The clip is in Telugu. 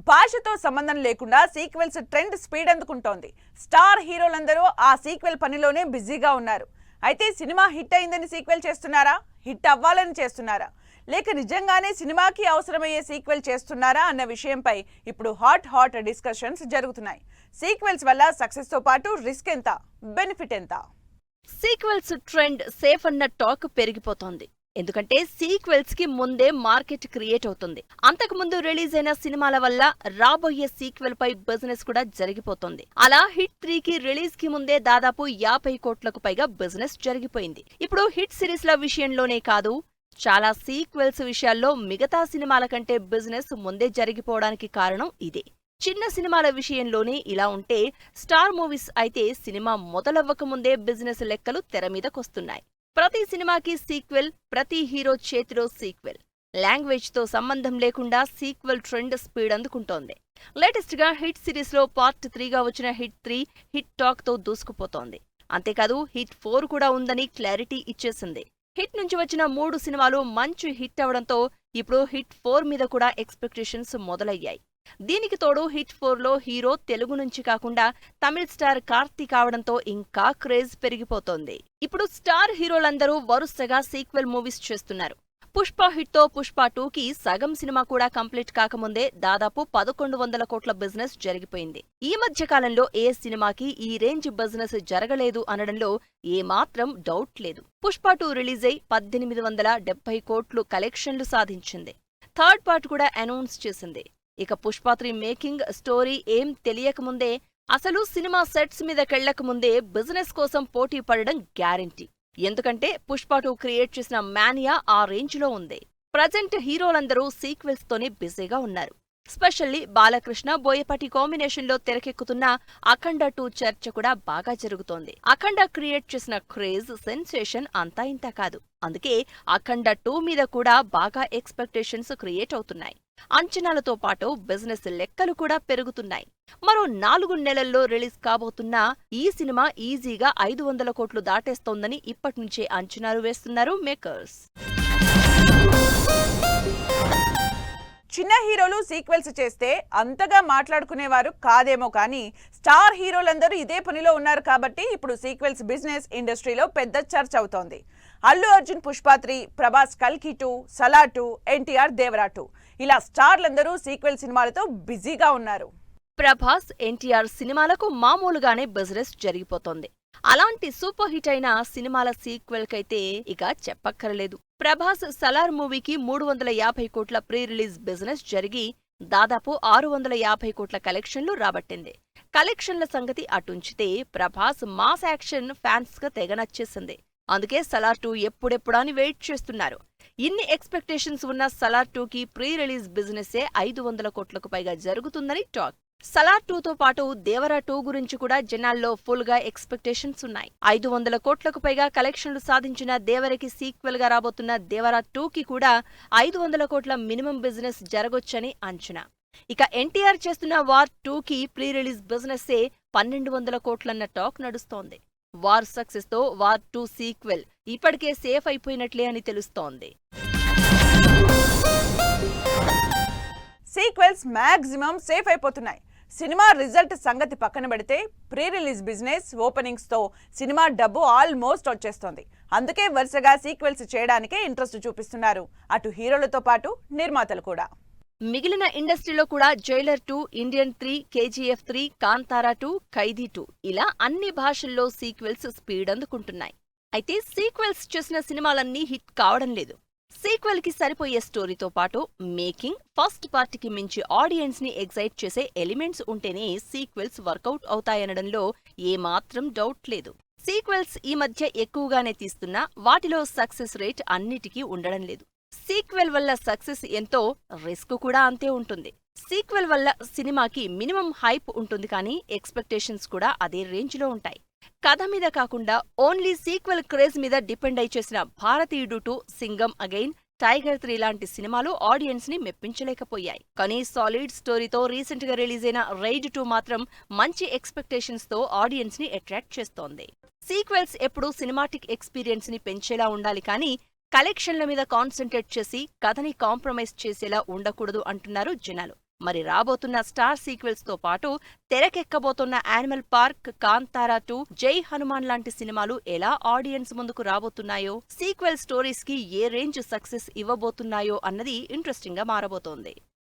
భాషతో సంబంధం లేకుండా సీక్వెల్స్ ట్రెండ్ స్పీడ్ అందుకుంటోంది. స్టార్ హీరోలందరూ ఆ సీక్వెల్ పనిలోనే బిజీగా ఉన్నారు. అయితే సినిమా హిట్ అయిందని సీక్వెల్ చేస్తున్నారా, హిట్ అవ్వాలని చేస్తున్నారా, లేక నిజంగానే సినిమాకి అవసరమయ్యే సీక్వెల్ చేస్తున్నారా అన్న విషయంపై ఇప్పుడు హాట్ డిస్కషన్స్ జరుగుతున్నాయి. సీక్వెల్స్ వల్ల సక్సెస్ తో పాటు రిస్క్ ఎంత, బెనిఫిట్ ఎంత? సీక్వెల్స్ ట్రెండ్ సేఫ్ అన్న టాక్ పెరిగిపోతోంది. ఎందుకంటే సీక్వెల్స్ కి ముందే మార్కెట్ క్రియేట్ అవుతుంది. అంతకుముందు రిలీజ్ అయిన సినిమాల వల్ల రాబోయే సీక్వెల్ పై బిజినెస్ కూడా జరిగిపోతుంది. అలా హిట్ 3 కి రిలీజ్ కి ముందే దాదాపు 50 కోట్లకు పైగా బిజినెస్ జరిగిపోయింది. ఇప్పుడు హిట్ సిరీస్ ల విషయంలోనే కాదు, చాలా సీక్వెల్స్ విషయాల్లో మిగతా సినిమాల కంటే బిజినెస్ ముందే జరిగిపోవడానికి కారణం ఇదే. చిన్న సినిమాల విషయంలోనే ఇలా ఉంటే, స్టార్ మూవీస్ అయితే సినిమా మొదలవ్వకముందే బిజినెస్ లెక్కలు తెర మీదకొస్తున్నాయి. ప్రతి సినిమాకి సీక్వెల్, ప్రతి హీరో చేతిలో సీక్వెల్. లాంగ్వేజ్ తో సంబంధం లేకుండా సీక్వెల్ ట్రెండ్ స్పీడ్ అందుకుంటోంది. లేటెస్ట్ గా హిట్ సిరీస్ లో పార్ట్ 3 గా వచ్చిన హిట్ 3 హిట్ టాక్ తో దూసుకుపోతోంది. అంతేకాదు హిట్ 4 కూడా ఉందని క్లారిటీ ఇచ్చేసింది. హిట్ నుంచి వచ్చిన 3 సినిమాలు మంచి హిట్ అవడంతో ఇప్పుడు హిట్ 4 మీద కూడా ఎక్స్పెక్టేషన్స్ మొదలయ్యాయి. దీనికి తోడు హిట్ 4 లో హీరో తెలుగు నుంచి కాకుండా తమిళ స్టార్ కార్తీ కావడంతో ఇంకా క్రేజ్ పెరిగిపోతోంది. ఇప్పుడు స్టార్ హీరోలందరూ వరుసగా సీక్వెల్ మూవీస్ చేస్తున్నారు. పుష్ప హిట్ తో పుష్ప 2 కి సగం సినిమా కూడా కంప్లీట్ కాకముందే దాదాపు 1100 కోట్ల బిజినెస్ జరిగిపోయింది. ఈ మధ్య కాలంలో ఏ సినిమాకి ఈ రేంజ్ బిజినెస్ జరగలేదు అనడంలో ఏమాత్రం డౌట్ లేదు. పుష్ప 2 రిలీజ్ అయి 1870 కోట్లు కలెక్షన్లు సాధించింది. థర్డ్ పార్ట్ కూడా అనౌన్స్ చేసింది. ఇక పుష్ప 3 మేకింగ్ స్టోరీ ఏం తెలియకముందే, అసలు సినిమా సెట్స్ మీదకెళ్లకముందే బిజినెస్ కోసం పోటీ పడడం గ్యారెంటీ. ఎందుకంటే పుష్ప 2 క్రియేట్ చేసిన మానియా ఆ రేంజ్ లో ఉంది. ప్రజెంట్ హీరోలందరూ సీక్వెల్స్ తోనే బిజీగా ఉన్నారు. స్పెషల్లీ బాలకృష్ణ, బోయపాటి కాంబినేషన్ లో తెరకెక్కుతున్న అఖండ 2 చర్చ కూడా బాగా జరుగుతోంది. అఖండ క్రియేట్ చేసిన క్రేజ్, సెన్సేషన్ అంతా ఇంతా కాదు. అందుకే అఖండ 2 మీద కూడా బాగా ఎక్స్పెక్టేషన్స్ క్రియేట్ అవుతున్నాయి. అంచనాలతో పాటు బిజినెస్ లెక్కలు కూడా పెరుగుతున్నాయి. మరో 4 నెలల్లో రిలీజ్ కాబోతున్న ఈ సినిమా ఈజీగా 500 కోట్లు దాటేస్తోందని ఇప్పట్నుంచే అంచనాలు వేస్తున్నారు మేకర్స్. చిన్న హీరోలు సీక్వెల్స్ చేస్తే అంతగా మాట్లాడుకునేవారు కాదేమో, కానీ స్టార్ హీరోలందరూ ఇదే పనిలో ఉన్నారు కాబట్టి ఇప్పుడు సీక్వెల్స్ బిజినెస్ ఇండస్ట్రీలో పెద్ద చర్చ అవుతోంది. అల్లు అర్జున్ పుష్ప 3, ప్రభాస్ కల్కి 2, సలార్ 2, ఎన్టీఆర్ దేవరా 2 ఇలా స్టార్లందరూ సీక్వెల్ సినిమాలతో బిజీగా ఉన్నారు. ప్రభాస్, ఎన్టీఆర్ సినిమాలకు మామూలుగానే బిజినెస్ జరిగిపోతోంది. అలాంటి సూపర్ హిట్ అయిన సినిమాల సీక్వెల్ కైతే ఇక చెప్పక్కర్లేదు. ప్రభాస్ సలార్ మూవీకి 350 కోట్ల ప్రీ రిలీజ్ బిజినెస్ జరిగి దాదాపు 650 కోట్ల కలెక్షన్లు రాబట్టింది. కలెక్షన్ల సంగతి అటుంచితే ప్రభాస్ మాస్ యాక్షన్ ఫ్యాన్స్ గా తెగ నచ్చేసింది. అందుకే సలార్ 2 ఎప్పుడెప్పుడా అని వెయిట్ చేస్తున్నారు. ఇన్ని ఎక్స్పెక్టేషన్స్ ఉన్న సలార్ 2 కి ప్రీ రిలీజ్ బిజినెస్సే 500 కోట్లకు పైగా జరుగుతుందని టాక్. సలార్ 2 తో పాటు దేవరా 2 గురించి కూడా జనాల్లో ఫుల్ గా ఎక్స్పెక్టేషన్స్ ఉన్నాయి. 500 కోట్లకు పైగా కలెక్షన్లు సాధించిన దేవరకి సీక్వెల్ గా రాబోతున్న దేవరా 2 కి కూడా 500 కోట్ల మినిమం బిజినెస్ జరగొచ్చని అంచనా. ఇక ఎన్టీఆర్ చేస్తున్న వార్ 2 కి ప్రీ రిలీజ్ బిజినెస్సే 1200 కోట్లన్న టాక్ నడుస్తోంది. వార్ సక్సెస్ తో వార్ 2 సీక్వెల్ ఇప్పటికే సేఫ్ అయిపోయినట్లే అని తెలుస్తోంది. సీక్వెల్స్ మాక్సిమం సేఫ్ అయిపోతున్నాయి. సినిమా రిజల్ట్ సంగతి పక్కన పెడితే ప్రీ రిలీజ్ బిజినెస్, ఓపెనింగ్స్ తో సినిమా డబ్బు ఆల్మోస్ట్ వచ్చేస్తోంది. అందుకే వరుసగా సీక్వెల్స్ చేయడానికే ఇంట్రెస్ట్ చూపిస్తున్నారు అటు హీరోలతో పాటు నిర్మాతలు కూడా. మిగిలిన ఇండస్ట్రీలో కూడా జైలర్ 2, ఇండియన్ 3, కేజీఎఫ్ 3, కాంతారా 2, ఖైదీ 2 ఇలా అన్ని భాషల్లో సీక్వెల్స్ స్పీడ్ అందుకుంటున్నాయి. అయితే సీక్వెల్స్ చేసిన సినిమాలన్నీ హిట్ కావడం లేదు. సీక్వెల్ కి సరిపోయే స్టోరీతో పాటు మేకింగ్, ఫస్ట్ పార్ట్కి మించి ఆడియన్స్ ని ఎగ్జైట్ చేసే ఎలిమెంట్స్ ఉంటేనే సీక్వెల్స్ వర్కౌట్ అవుతాయనడంలో ఏమాత్రం డౌట్ లేదు. సీక్వెల్స్ ఈ మధ్య ఎక్కువగానే తీస్తున్నా వాటిలో సక్సెస్ రేట్ అన్నిటికీ ఉండడం లేదు. సీక్వెల్ వల్ల సక్సెస్ ఎంతో, రిస్క్ కూడా అంతే ఉంటుంది. సీక్వెల్ వల్ల సినిమాకి మినిమం హైప్ ఉంటుంది, కానీ ఎక్స్పెక్టేషన్స్ కూడా అదే రేంజ్ లో ఉంటాయి. కథ మీద కాకుండా ఓన్లీ సీక్వెల్ క్రేజ్ మీద డిపెండ్ అయి చేసిన భారతీయుడు 2, సింగం అగైన్, టైగర్ 3 లాంటి సినిమాలు ఆడియన్స్ ని మెప్పించలేకపోయాయి. కానీ సాలిడ్ స్టోరీతో రీసెంట్ గా రిలీజ్ అయిన రైడ్ 2 మాత్రం మంచి ఎక్స్పెక్టేషన్స్ తో ఆడియన్స్ ని అట్రాక్ట్ చేస్తోంది. సీక్వెల్స్ ఎప్పుడూ సినిమాటిక్ ఎక్స్పీరియన్స్ ని పెంచేలా ఉండాలి, కానీ కలెక్షన్ల మీద కాన్సంట్రేట్ చేసి కథని కాంప్రమైజ్ చేసేలా ఉండకూడదు అంటున్నారు జనాలు. మరి రాబోతున్న స్టార్ సీక్వెల్స్ తో పాటు తెరకెక్కబోతున్న యానిమల్ పార్క్, కాంతారా 2, జై హనుమాన్ లాంటి సినిమాలు ఎలా ఆడియన్స్ ముందుకు రాబోతున్నాయో, సీక్వెల్ స్టోరీస్ కి ఏ రేంజ్ సక్సెస్ ఇవ్వబోతున్నాయో అన్నది ఇంట్రెస్టింగ్ గా మారబోతోంది.